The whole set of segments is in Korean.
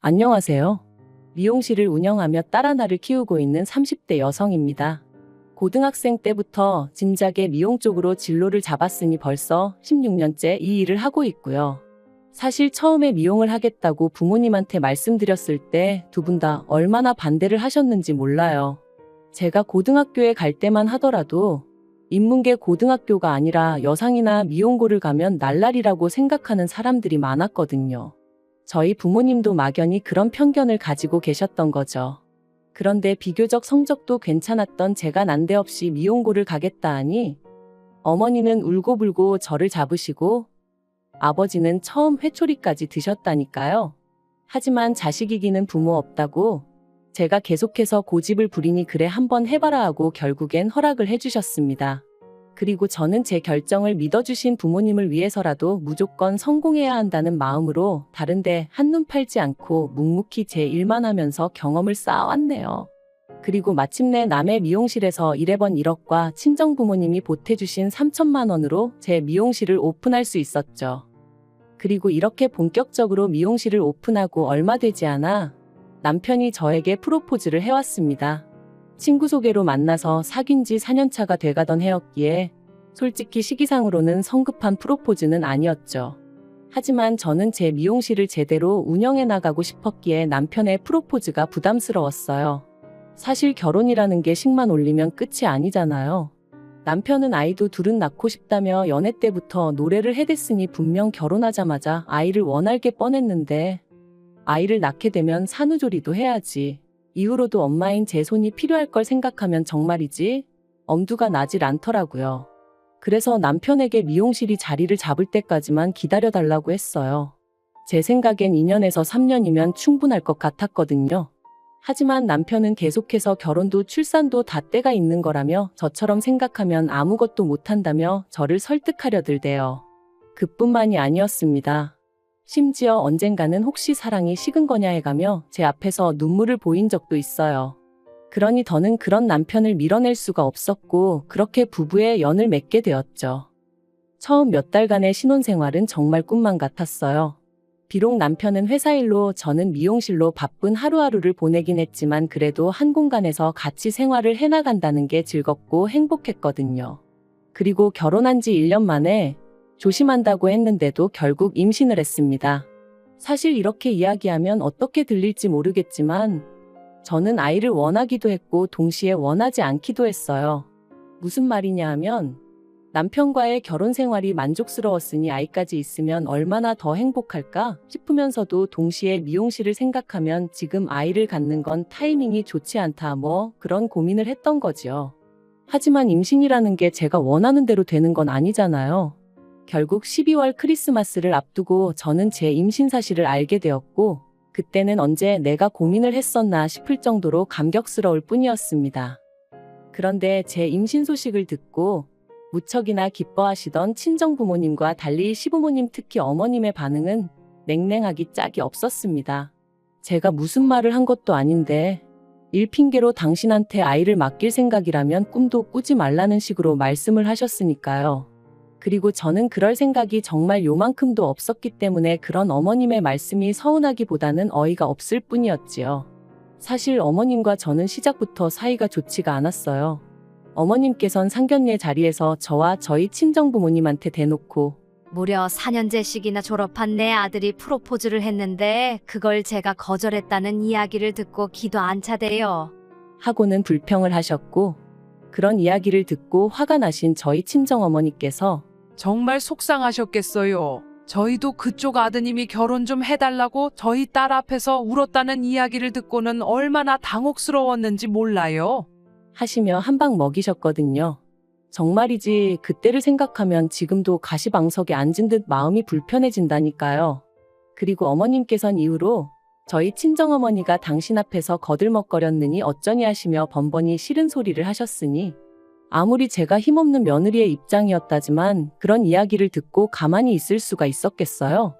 안녕하세요. 미용실을 운영하며 딸 하나를 키우고 있는 30대 여성입니다. 고등학생 때부터 진작에 미용 쪽으로 진로를 잡았으니 벌써 16년째 이 일을 하고 있고요. 사실 처음에 미용을 하겠다고 부모님한테 말씀드렸을 때 두 분 다 얼마나 반대를 하셨는지 몰라요. 제가 고등학교에 갈 때만 하더라도 인문계 고등학교가 아니라 여상이나 미용고를 가면 날라리라고 생각하는 사람들이 많았거든요. 저희 부모님도 막연히 그런 편견을 가지고 계셨던 거죠. 그런데 비교적 성적도 괜찮았던 제가 난데없이 미용고를 가겠다 하니 어머니는 울고불고 저를 잡으시고 아버지는 처음 회초리까지 드셨다니까요. 하지만 자식 이기는 부모 없다고 제가 계속해서 고집을 부리니 그래 한번 해봐라 하고 결국엔 허락을 해주셨습니다. 그리고 저는 제 결정을 믿어주신 부모님을 위해서라도 무조건 성공해야 한다는 마음으로 다른데 한눈 팔지 않고 묵묵히 제 일만 하면서 경험을 쌓아왔네요. 그리고 마침내 남의 미용실에서 1회번 1억과 친정 부모님이 보태주신 3천만 원으로 제 미용실을 오픈할 수 있었죠. 그리고 이렇게 본격적으로 미용실을 오픈하고 얼마 되지 않아 남편이 저에게 프로포즈를 해왔습니다. 친구 소개로 만나서 사귄 지 4년차가 돼가던 해였기에 솔직히 시기상으로는 성급한 프로포즈는 아니었죠. 하지만 저는 제 미용실을 제대로 운영해 나가고 싶었기에 남편의 프로포즈가 부담스러웠어요. 사실 결혼이라는 게 식만 올리면 끝이 아니잖아요. 남편은 아이도 둘은 낳고 싶다며 연애 때부터 노래를 해댔으니 분명 결혼하자마자 아이를 원할 게 뻔했는데 아이를 낳게 되면 산후조리도 해야지. 이후로도 엄마인 제 손이 필요할 걸 생각하면 정말이지 엄두가 나질 않더라고요. 그래서 남편에게 미용실이 자리를 잡을 때까지만 기다려달라고 했어요. 제 생각엔 2년에서 3년이면 충분할 것 같았거든요. 하지만 남편은 계속해서 결혼도 출산도 다 때가 있는 거라며 저처럼 생각하면 아무것도 못한다며 저를 설득하려 들대요. 그뿐만이 아니었습니다. 심지어 언젠가는 혹시 사랑이 식은 거냐 해가며 제 앞에서 눈물을 보인 적도 있어요. 그러니 더는 그런 남편을 밀어낼 수가 없었고 그렇게 부부의 연을 맺게 되었죠. 처음 몇 달간의 신혼생활은 정말 꿈만 같았어요. 비록 남편은 회사 일로 저는 미용실로 바쁜 하루하루를 보내긴 했지만 그래도 한 공간에서 같이 생활을 해나간다는 게 즐겁고 행복했거든요. 그리고 결혼한 지 1년 만에 조심한다고 했는데도 결국 임신을 했습니다. 사실 이렇게 이야기하면 어떻게 들릴지 모르겠지만 저는 아이를 원하기도 했고 동시에 원하지 않기도 했어요. 무슨 말이냐 하면 남편과의 결혼 생활이 만족스러웠으니 아이까지 있으면 얼마나 더 행복할까 싶으면서도 동시에 미용실을 생각하면 지금 아이를 갖는 건 타이밍이 좋지 않다 그런 고민을 했던 거지요. 하지만 임신이라는 게 제가 원하는 대로 되는 건 아니잖아요. 결국 12월 크리스마스를 앞두고 저는 제 임신 사실을 알게 되었고 그때는 언제 내가 고민을 했었나 싶을 정도로 감격스러울 뿐이었습니다. 그런데 제 임신 소식을 듣고 무척이나 기뻐하시던 친정 부모님과 달리 시부모님 특히 어머님의 반응은 냉랭하기 짝이 없었습니다. 제가 무슨 말을 한 것도 아닌데 일 핑계로 당신한테 아이를 맡길 생각이라면 꿈도 꾸지 말라는 식으로 말씀을 하셨으니까요. 그리고 저는 그럴 생각이 정말 요만큼도 없었기 때문에 그런 어머님의 말씀이 서운하기보다는 어이가 없을 뿐이었지요. 사실 어머님과 저는 시작부터 사이가 좋지가 않았어요. 어머님께선 상견례 자리에서 저와 저희 친정부모님한테 대놓고 무려 4년제씩이나 졸업한 내 아들이 프로포즈를 했는데 그걸 제가 거절했다는 이야기를 듣고 기도 안 차대요. 하고는 불평을 하셨고 그런 이야기를 듣고 화가 나신 저희 친정어머니께서 정말 속상하셨겠어요. 저희도 그쪽 아드님이 결혼 좀 해달라고 저희 딸 앞에서 울었다는 이야기를 듣고는 얼마나 당혹스러웠는지 몰라요. 하시며 한 방 먹이셨거든요. 정말이지 그때를 생각하면 지금도 가시방석에 앉은 듯 마음이 불편해진다니까요. 그리고 어머님께선 이후로 저희 친정어머니가 당신 앞에서 거들먹거렸느니 어쩌니 하시며 번번이 싫은 소리를 하셨으니 아무리 제가 힘없는 며느리의 입장이었다지만 그런 이야기를 듣고 가만히 있을 수가 있었겠어요.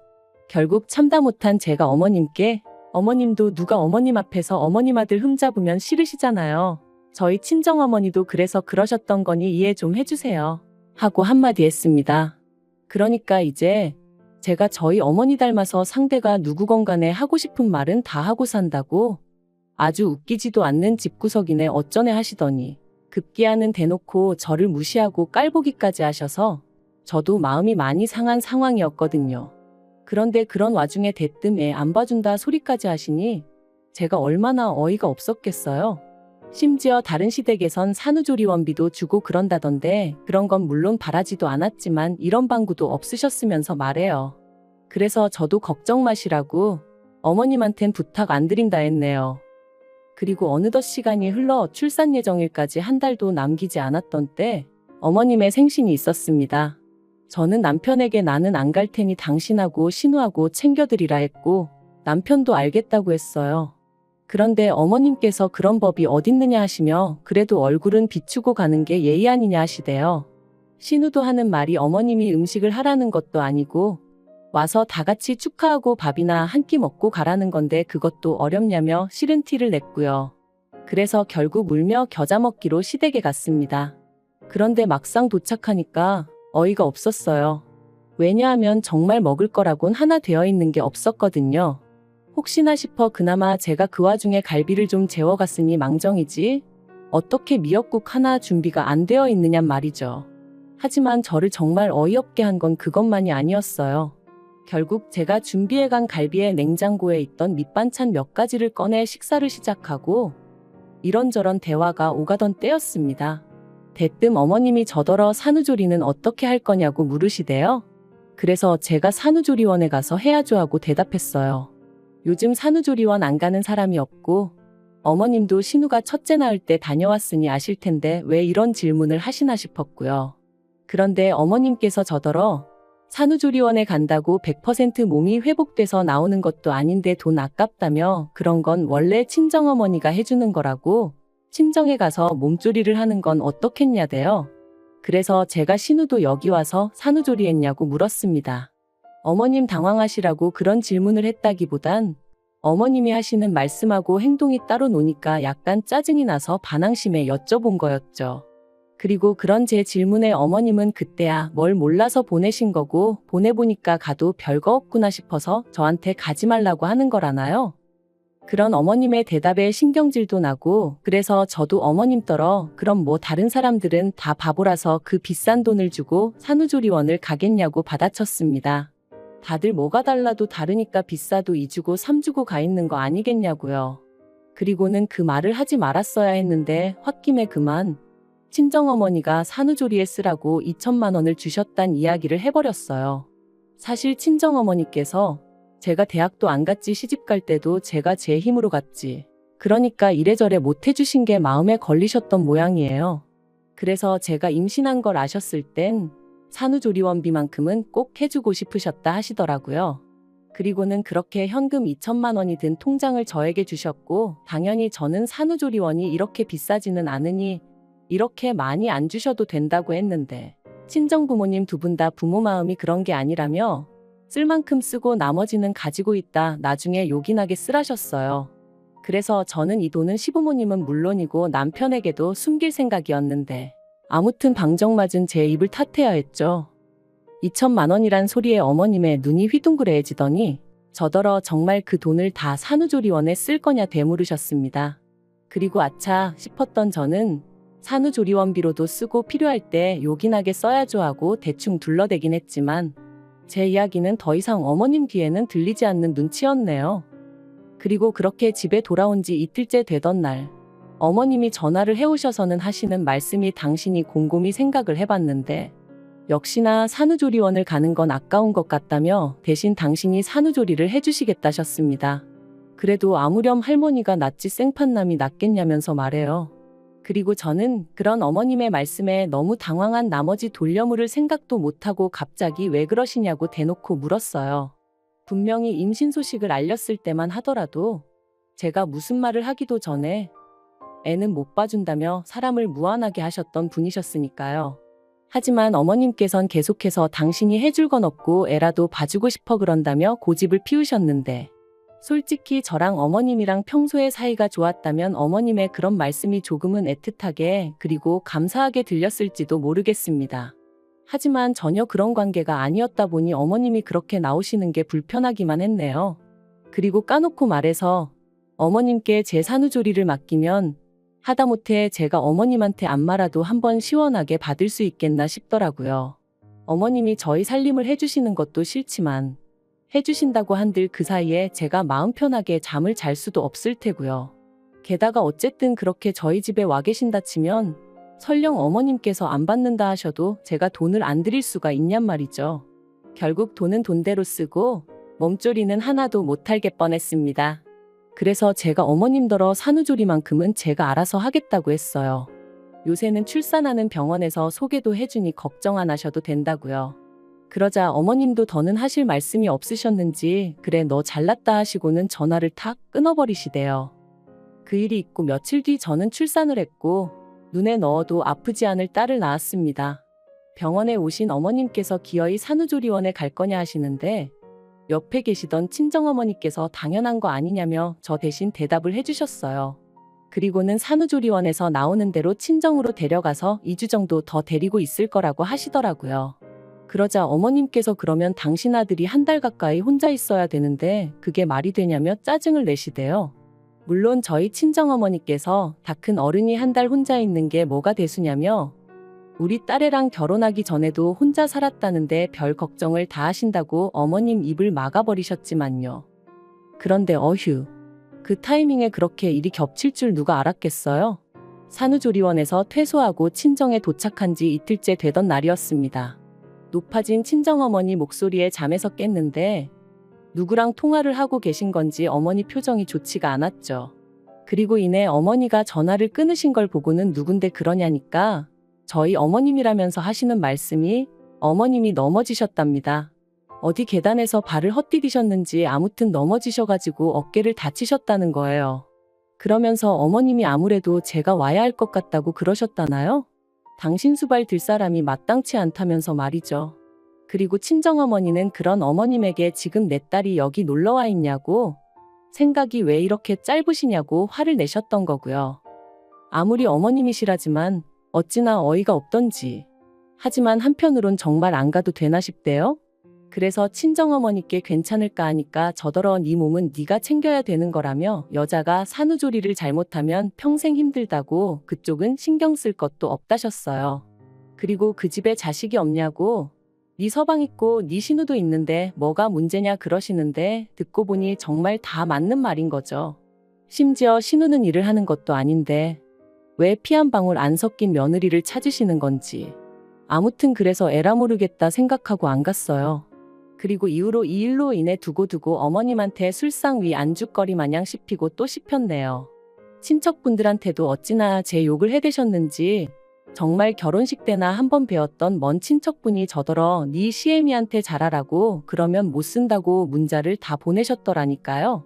결국 참다 못한 제가 어머님께 어머님도 누가 어머님 앞에서 어머님 아들 흠잡으면 싫으시잖아요. 저희 친정어머니도 그래서 그러셨던 거니 이해 좀 해주세요. 하고 한마디 했습니다. 그러니까 이제 제가 저희 어머니 닮아서 상대가 누구건 간에 하고 싶은 말은 다 하고 산다고 아주 웃기지도 않는 집구석이네 어쩌네 하시더니 급기야는 대놓고 저를 무시하고 깔보기까지 하셔서 저도 마음이 많이 상한 상황이었거든요. 그런데 그런 와중에 대뜸 애 안 봐준다 소리까지 하시니 제가 얼마나 어이가 없었겠어요. 심지어 다른 시댁에선 산후조리원비도 주고 그런다던데 그런 건 물론 바라지도 않았지만 이런 방구도 없으셨으면서 말해요. 그래서 저도 걱정 마시라고 어머님한텐 부탁 안 드린다 했네요. 그리고 어느덧 시간이 흘러 출산 예정일까지 한 달도 남기지 않았던 때 어머님의 생신이 있었습니다. 저는 남편에게 나는 안 갈 테니 당신하고 신우하고 챙겨드리라 했고 남편도 알겠다고 했어요. 그런데 어머님께서 그런 법이 어딨느냐 하시며 그래도 얼굴은 비추고 가는 게 예의 아니냐 하시대요. 신우도 하는 말이 어머님이 음식을 하라는 것도 아니고 와서 다 같이 축하하고 밥이나 한 끼 먹고 가라는 건데 그것도 어렵냐며 싫은 티를 냈고요. 그래서 결국 울며 겨자 먹기로 시댁에 갔습니다. 그런데 막상 도착하니까 어이가 없었어요. 왜냐하면 정말 먹을 거라곤 하나 되어 있는 게 없었거든요. 혹시나 싶어 그나마 제가 그 와중에 갈비를 좀 재워갔으니 망정이지 어떻게 미역국 하나 준비가 안 되어 있느냔 말이죠. 하지만 저를 정말 어이없게 한 건 그것만이 아니었어요. 결국 제가 준비해간 갈비에 냉장고에 있던 밑반찬 몇 가지를 꺼내 식사를 시작하고 이런저런 대화가 오가던 때였습니다. 대뜸 어머님이 저더러 산후조리는 어떻게 할 거냐고 물으시대요. 그래서 제가 산후조리원에 가서 해야죠 하고 대답했어요. 요즘 산후조리원 안 가는 사람이 없고 어머님도 신우가 첫째 낳을 때 다녀왔으니 아실 텐데 왜 이런 질문을 하시나 싶었고요. 그런데 어머님께서 저더러 산후조리원에 간다고 100% 몸이 회복돼서 나오는 것도 아닌데 돈 아깝다며 그런 건 원래 친정어머니가 해주는 거라고 친정에 가서 몸조리를 하는 건 어떻겠냐대요. 그래서 제가 신우도 여기 와서 산후조리했냐고 물었습니다. 어머님 당황하시라고 그런 질문을 했다기보단 어머님이 하시는 말씀하고 행동이 따로 노니까 약간 짜증이 나서 반항심에 여쭤본 거였죠. 그리고 그런 제 질문에 어머님은 그때야 뭘 몰라서 보내신 거고 보내보니까 가도 별거 없구나 싶어서 저한테 가지 말라고 하는 거라나요? 그런 어머님의 대답에 신경질도 나고 그래서 저도 어머님더러 그럼 뭐 다른 사람들은 다 바보라서 그 비싼 돈을 주고 산후조리원을 가겠냐고 받아쳤습니다. 다들 뭐가 달라도 다르니까 비싸도 2주고 3주고 가 있는 거 아니겠냐고요. 그리고는 그 말을 하지 말았어야 했는데 홧김에 그만 친정어머니가 산후조리에 쓰라고 2천만 원을 주셨단 이야기를 해버렸어요. 사실 친정어머니께서 제가 대학도 안 갔지 시집 갈 때도 제가 제 힘으로 갔지. 그러니까 이래저래 못 해주신 게 마음에 걸리셨던 모양이에요. 그래서 제가 임신한 걸 아셨을 땐 산후조리원비만큼은 꼭 해주고 싶으셨다 하시더라고요. 그리고는 그렇게 현금 2천만 원이 든 통장을 저에게 주셨고 당연히 저는 산후조리원이 이렇게 비싸지는 않으니 이렇게 많이 안 주셔도 된다고 했는데 친정부모님 두 분 다 부모 마음이 그런 게 아니라며 쓸 만큼 쓰고 나머지는 가지고 있다 나중에 요긴하게 쓰라셨어요. 그래서 저는 이 돈은 시부모님은 물론이고 남편에게도 숨길 생각이었는데 아무튼 방정맞은 제 입을 탓해야 했죠. 2천만 원이란 소리에 어머님의 눈이 휘둥그레해지더니 저더러 정말 그 돈을 다 산후조리원에 쓸 거냐 되물으셨습니다. 그리고 아차 싶었던 저는 산후조리원비로도 쓰고 필요할 때 요긴하게 써야죠 하고 대충 둘러대긴 했지만 제 이야기는 더 이상 어머님 귀에는 들리지 않는 눈치였네요. 그리고 그렇게 집에 돌아온 지 이틀째 되던 날 어머님이 전화를 해오셔서는 하시는 말씀이 당신이 곰곰이 생각을 해봤는데 역시나 산후조리원을 가는 건 아까운 것 같다며 대신 당신이 산후조리를 해주시겠다셨습니다. 그래도 아무렴 할머니가 낫지 생판남이 낫겠냐면서 말해요. 그리고 저는 그런 어머님의 말씀에 너무 당황한 나머지 돌려물을 생각도 못하고 갑자기 왜 그러시냐고 대놓고 물었어요. 분명히 임신 소식을 알렸을 때만 하더라도 제가 무슨 말을 하기도 전에 애는 못 봐준다며 사람을 무안하게 하셨던 분이셨으니까요. 하지만 어머님께선 계속해서 당신이 해줄 건 없고 애라도 봐주고 싶어 그런다며 고집을 피우셨는데 솔직히 저랑 어머님이랑 평소에 사이가 좋았다면 어머님의 그런 말씀이 조금은 애틋하게 그리고 감사하게 들렸을지도 모르겠습니다. 하지만 전혀 그런 관계가 아니었다 보니 어머님이 그렇게 나오시는 게 불편하기만 했네요. 그리고 까놓고 말해서 어머님께 제 산후조리를 맡기면 하다못해 제가 어머님한테 안 말아도 한번 시원하게 받을 수 있겠나 싶더라고요. 어머님이 저희 살림을 해주시는 것도 싫지만 해주신다고 한들 그 사이에 제가 마음 편하게 잠을 잘 수도 없을 테고요. 게다가 어쨌든 그렇게 저희 집에 와 계신다 치면 설령 어머님께서 안 받는다 하셔도 제가 돈을 안 드릴 수가 있냔 말이죠. 결국 돈은 돈대로 쓰고 몸조리는 하나도 못할 게 뻔했습니다. 그래서 제가 어머님더러 산후조리만큼은 제가 알아서 하겠다고 했어요. 요새는 출산하는 병원에서 소개도 해주니 걱정 안 하셔도 된다고요. 그러자 어머님도 더는 하실 말씀이 없으셨는지 그래 너 잘났다 하시고는 전화를 탁 끊어버리시대요. 그 일이 있고 며칠 뒤 저는 출산을 했고 눈에 넣어도 아프지 않을 딸을 낳았습니다. 병원에 오신 어머님께서 기어이 산후조리원에 갈 거냐 하시는데 옆에 계시던 친정어머니께서 당연한 거 아니냐며 저 대신 대답을 해주셨어요. 그리고는 산후조리원에서 나오는 대로 친정으로 데려가서 2주 정도 더 데리고 있을 거라고 하시더라고요. 그러자 어머님께서 그러면 당신 아들이 한 달 가까이 혼자 있어야 되는데 그게 말이 되냐며 짜증을 내시대요. 물론 저희 친정어머니께서 다 큰 어른이 한 달 혼자 있는 게 뭐가 대수냐며 우리 딸애랑 결혼하기 전에도 혼자 살았다는데 별 걱정을 다 하신다고 어머님 입을 막아버리셨지만요. 그런데 어휴, 그 타이밍에 그렇게 일이 겹칠 줄 누가 알았겠어요? 산후조리원에서 퇴소하고 친정에 도착한 지 이틀째 되던 날이었습니다. 높아진 친정어머니 목소리에 잠에서 깼는데 누구랑 통화를 하고 계신 건지 어머니 표정이 좋지가 않았죠. 그리고 이내 어머니가 전화를 끊으신 걸 보고는 누군데 그러냐니까 저희 어머님이라면서 하시는 말씀이 어머님이 넘어지셨답니다. 어디 계단에서 발을 헛디디셨는지 아무튼 넘어지셔가지고 어깨를 다치셨다는 거예요. 그러면서 어머님이 아무래도 제가 와야 할 것 같다고 그러셨다나요? 당신 수발 들 사람이 마땅치 않다면서 말이죠. 그리고 친정어머니는 그런 어머님에게 지금 내 딸이 여기 놀러와 있냐고 생각이 왜 이렇게 짧으시냐고 화를 내셨던 거고요. 아무리 어머님이시라지만 어찌나 어이가 없던지. 하지만 한편으론 정말 안 가도 되나 싶대요. 그래서 친정어머니께 괜찮을까 하니까 저더러 네 몸은 네가 챙겨야 되는 거라며 여자가 산후조리를 잘못하면 평생 힘들다고 그쪽은 신경 쓸 것도 없다셨어요. 그리고 그 집에 자식이 없냐고 네 서방 있고 네 신우도 있는데 뭐가 문제냐 그러시는데 듣고 보니 정말 다 맞는 말인 거죠. 심지어 신우는 일을 하는 것도 아닌데 왜 피 한 방울 안 섞인 며느리를 찾으시는 건지. 아무튼 그래서 에라 모르겠다 생각하고 안 갔어요. 그리고 이후로 이 일로 인해 두고두고 어머님한테 술상 위 안주거리 마냥 씹히고 또 씹혔네요. 친척분들한테도 어찌나 제 욕을 해대셨는지 정말 결혼식 때나 한번 뵈었던 먼 친척분이 저더러 네 시애미한테 잘하라고 그러면 못 쓴다고 문자를 다 보내셨더라니까요.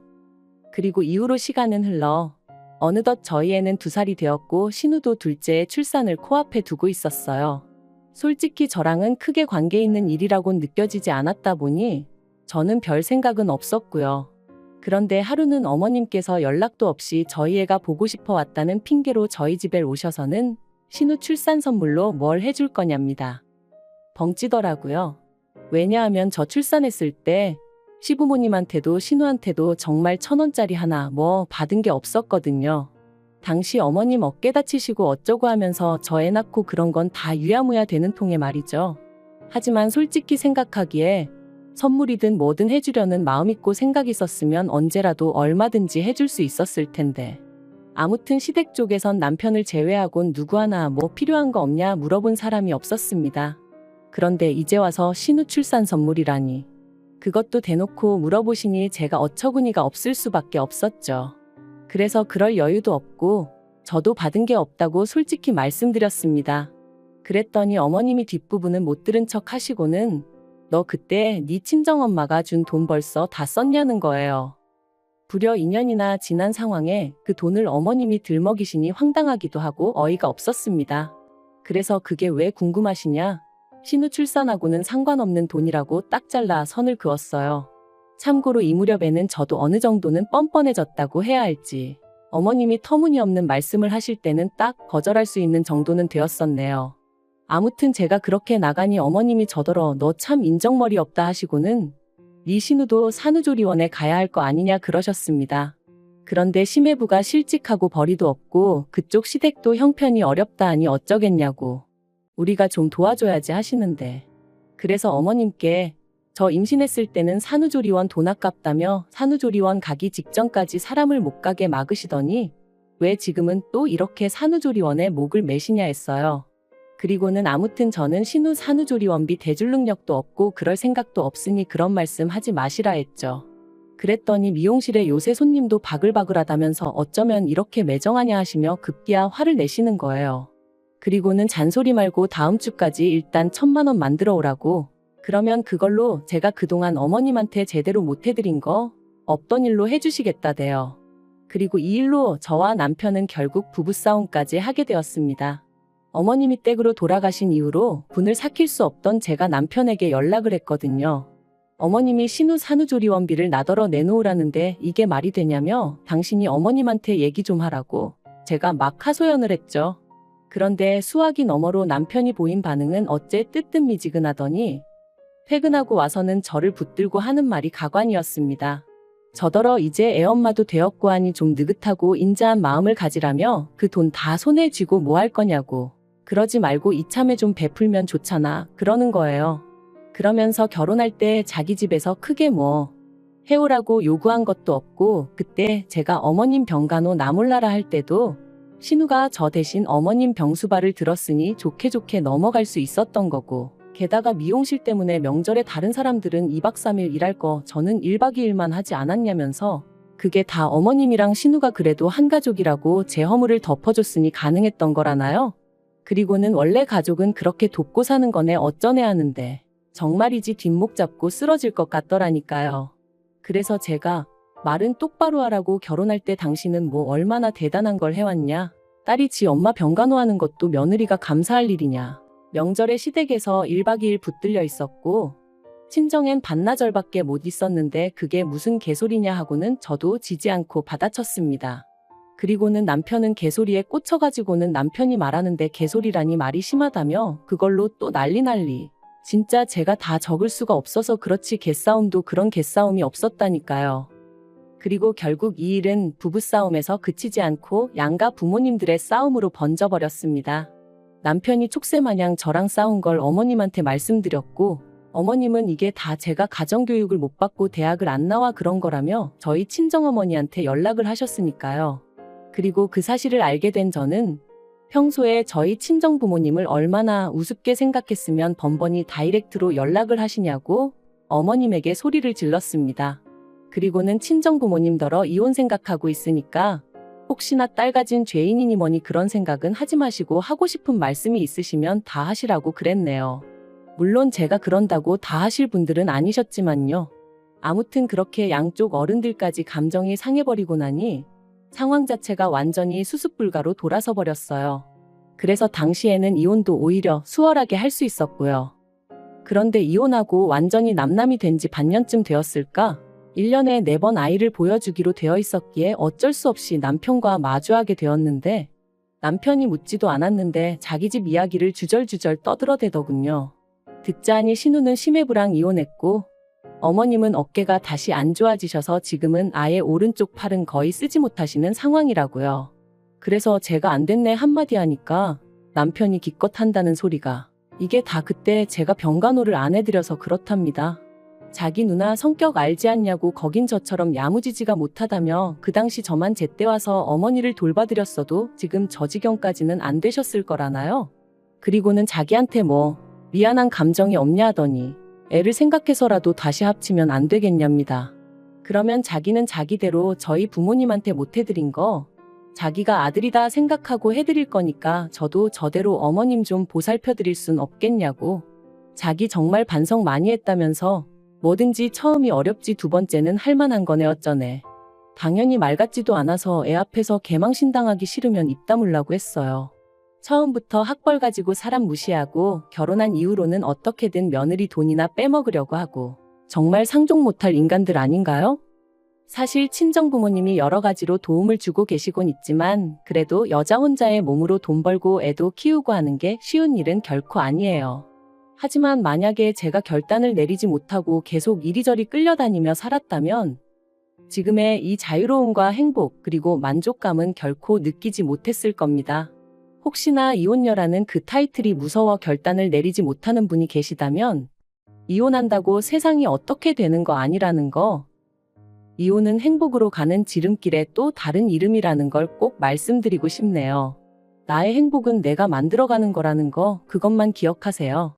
그리고 이후로 시간은 흘러 어느덧 저희 애는 2살이 되었고 신우도 둘째의 출산을 코앞에 두고 있었어요. 솔직히 저랑은 크게 관계 있는 일이라곤 느껴지지 않았다 보니 저는 별 생각은 없었고요. 그런데 하루는 어머님께서 연락도 없이 저희 애가 보고 싶어 왔다는 핑계로 저희 집에 오셔서는 신우 출산 선물로 뭘 해줄 거냐입니다. 벙찌더라고요. 왜냐하면 저 출산했을 때 시부모님한테도 신우한테도 정말 1,000원짜리 하나 뭐 받은 게 없었거든요. 당시 어머님 어깨 다치시고 어쩌고 하면서 저 애 낳고 그런 건 다 유야무야 되는 통에 말이죠. 하지만 솔직히 생각하기에 선물이든 뭐든 해주려는 마음 있고 생각 있었으면 언제라도 얼마든지 해줄 수 있었을 텐데. 아무튼 시댁 쪽에선 남편을 제외하곤 누구 하나 뭐 필요한 거 없냐 물어본 사람이 없었습니다. 그런데 이제 와서 신우 출산 선물이라니. 그것도 대놓고 물어보시니 제가 어처구니가 없을 수밖에 없었죠. 그래서 그럴 여유도 없고 저도 받은 게 없다고 솔직히 말씀드렸습니다. 그랬더니 어머님이 뒷부분은 못 들은 척 하시고는 너 그때 네 친정엄마가 준 돈 벌써 다 썼냐는 거예요. 불여 2년이나 지난 상황에 그 돈을 어머님이 들먹이시니 황당하기도 하고 어이가 없었습니다. 그래서 그게 왜 궁금하시냐? 신우 출산하고는 상관없는 돈이라고 딱 잘라 선을 그었어요. 참고로 이 무렵에는 저도 어느 정도는 뻔뻔해졌다고 해야 할지 어머님이 터무니없는 말씀을 하실 때는 딱 거절할 수 있는 정도는 되었었네요. 아무튼 제가 그렇게 나가니 어머님이 저더러 너 참 인정머리 없다 하시고는 네 신우도 산후조리원에 가야 할 거 아니냐 그러셨습니다. 그런데 심해부가 실직하고 벌이도 없고 그쪽 시댁도 형편이 어렵다 하니 어쩌겠냐고. 우리가 좀 도와줘야지 하시는데. 그래서 어머님께 저 임신했을 때는 산후조리원 돈 아깝다며 산후조리원 가기 직전까지 사람을 못 가게 막으시더니 왜 지금은 또 이렇게 산후조리원에 목을 매시냐 했어요. 그리고는 아무튼 저는 신우 산후조리원비 대줄 능력도 없고 그럴 생각도 없으니 그런 말씀 하지 마시라 했죠. 그랬더니 미용실에 요새 손님도 바글바글하다면서 어쩌면 이렇게 매정하냐 하시며 급기야 화를 내시는 거예요. 그리고는 잔소리 말고 다음 주까지 일단 1,000만 원 만들어 오라고. 그러면 그걸로 제가 그동안 어머님한테 제대로 못 해드린 거 없던 일로 해주시겠다대요. 그리고 이 일로 저와 남편은 결국 부부싸움까지 하게 되었습니다. 어머님이 댁으로 돌아가신 이후로 분을 삭힐 수 없던 제가 남편에게 연락을 했거든요. 어머님이 신우 산후조리원비를 나더러 내놓으라는데 이게 말이 되냐며 당신이 어머님한테 얘기 좀 하라고 제가 막 하소연을 했죠. 그런데 수화기 너머로 남편이 보인 반응은 어째 뜨뜻미지근하더니 퇴근하고 와서는 저를 붙들고 하는 말이 가관이었습니다. 저더러 이제 애엄마도 되었고 하니 좀 느긋하고 인자한 마음을 가지라며 그 돈 다 손에 쥐고 뭐 할 거냐고. 그러지 말고 이참에 좀 베풀면 좋잖아 그러는 거예요. 그러면서 결혼할 때 자기 집에서 크게 뭐 해오라고 요구한 것도 없고 그때 제가 어머님 병간호 나몰라라 할 때도 신우가 저 대신 어머님 병수발을 들었으니 좋게 좋게 넘어갈 수 있었던 거고 게다가 미용실 때문에 명절에 다른 사람들은 2박 3일 일할 거 저는 1박 2일만 하지 않았냐면서 그게 다 어머님이랑 신우가 그래도 한 가족이라고 제 허물을 덮어줬으니 가능했던 거라나요? 그리고는 원래 가족은 그렇게 돕고 사는 거네 어쩌네 하는데 정말이지 뒷목 잡고 쓰러질 것 같더라니까요. 그래서 제가 말은 똑바로 하라고 결혼할 때 당신은 뭐 얼마나 대단한 걸 해왔냐. 딸이 지 엄마 병간호하는 것도 며느리가 감사할 일이냐. 명절에 시댁에서 1박 2일 붙들려 있었고 친정엔 반나절밖에 못 있었는데 그게 무슨 개소리냐 하고는 저도 지지 않고 받아쳤습니다. 그리고는 남편은 개소리에 꽂혀가지고는 남편이 말하는데 개소리라니 말이 심하다며 그걸로 또 난리. 진짜 제가 다 적을 수가 없어서 그렇지 개싸움도 그런 개싸움이 없었다니까요. 그리고 결국 이 일은 부부싸움에서 그치지 않고 양가 부모님들의 싸움으로 번져버렸습니다. 남편이 촉새마냥 저랑 싸운 걸 어머님한테 말씀드렸고 어머님은 이게 다 제가 가정교육을 못 받고 대학을 안 나와 그런 거라며 저희 친정어머니한테 연락을 하셨으니까요. 그리고 그 사실을 알게 된 저는 평소에 저희 친정부모님을 얼마나 우습게 생각했으면 번번이 다이렉트로 연락을 하시냐고 어머님에게 소리를 질렀습니다. 그리고는 친정부모님더러 이혼 생각하고 있으니까 혹시나 딸 가진 죄인이니 뭐니 그런 생각은 하지 마시고 하고 싶은 말씀이 있으시면 다 하시라고 그랬네요. 물론 제가 그런다고 다 하실 분들은 아니셨지만요. 아무튼 그렇게 양쪽 어른들까지 감정이 상해버리고 나니 상황 자체가 완전히 수습불가로 돌아서 버렸어요. 그래서 당시에는 이혼도 오히려 수월하게 할 수 있었고요. 그런데 이혼하고 완전히 남남이 된 지 반년쯤 되었을까? 1년에 4번 아이를 보여주기로 되어 있었기에 어쩔 수 없이 남편과 마주하게 되었는데 남편이 묻지도 않았는데 자기 집 이야기를 주절주절 떠들어대더군요. 듣자하니 신우는 심해부랑 이혼했고 어머님은 어깨가 다시 안 좋아지셔서 지금은 아예 오른쪽 팔은 거의 쓰지 못하시는 상황이라고요. 그래서 제가 안 됐네 한마디 하니까 남편이 기껏 한다는 소리가 이게 다 그때 제가 병간호를 안 해드려서 그렇답니다. 자기 누나 성격 알지 않냐고 거긴 저처럼 야무지지가 못하다며 그 당시 저만 제때 와서 어머니를 돌봐드렸어도 지금 저 지경까지는 안 되셨을 거라나요? 그리고는 자기한테 뭐 미안한 감정이 없냐 하더니 애를 생각해서라도 다시 합치면 안 되겠냐입니다. 그러면 자기는 자기대로 저희 부모님한테 못 해드린 거 자기가 아들이다 생각하고 해드릴 거니까 저도 저대로 어머님 좀 보살펴드릴 순 없겠냐고. 자기 정말 반성 많이 했다면서 뭐든지 처음이 어렵지 두 번째는 할만한 거네 어쩌네. 당연히 말 같지도 않아서 애 앞에서 개망신당하기 싫으면 입 다물라고 했어요. 처음부터 학벌 가지고 사람 무시하고 결혼한 이후로는 어떻게든 며느리 돈이나 빼먹으려고 하고 정말 상종 못할 인간들 아닌가요? 사실 친정 부모님이 여러 가지로 도움을 주고 계시곤 있지만 그래도 여자 혼자의 몸으로 돈 벌고 애도 키우고 하는 게 쉬운 일은 결코 아니에요. 하지만 만약에 제가 결단을 내리지 못하고 계속 이리저리 끌려다니며 살았다면 지금의 이 자유로움과 행복 그리고 만족감은 결코 느끼지 못했을 겁니다. 혹시나 이혼녀라는 그 타이틀이 무서워 결단을 내리지 못하는 분이 계시다면 이혼한다고 세상이 어떻게 되는 거 아니라는 거, 이혼은 행복으로 가는 지름길의 또 다른 이름이라는 걸 꼭 말씀드리고 싶네요. 나의 행복은 내가 만들어가는 거라는 거, 그것만 기억하세요.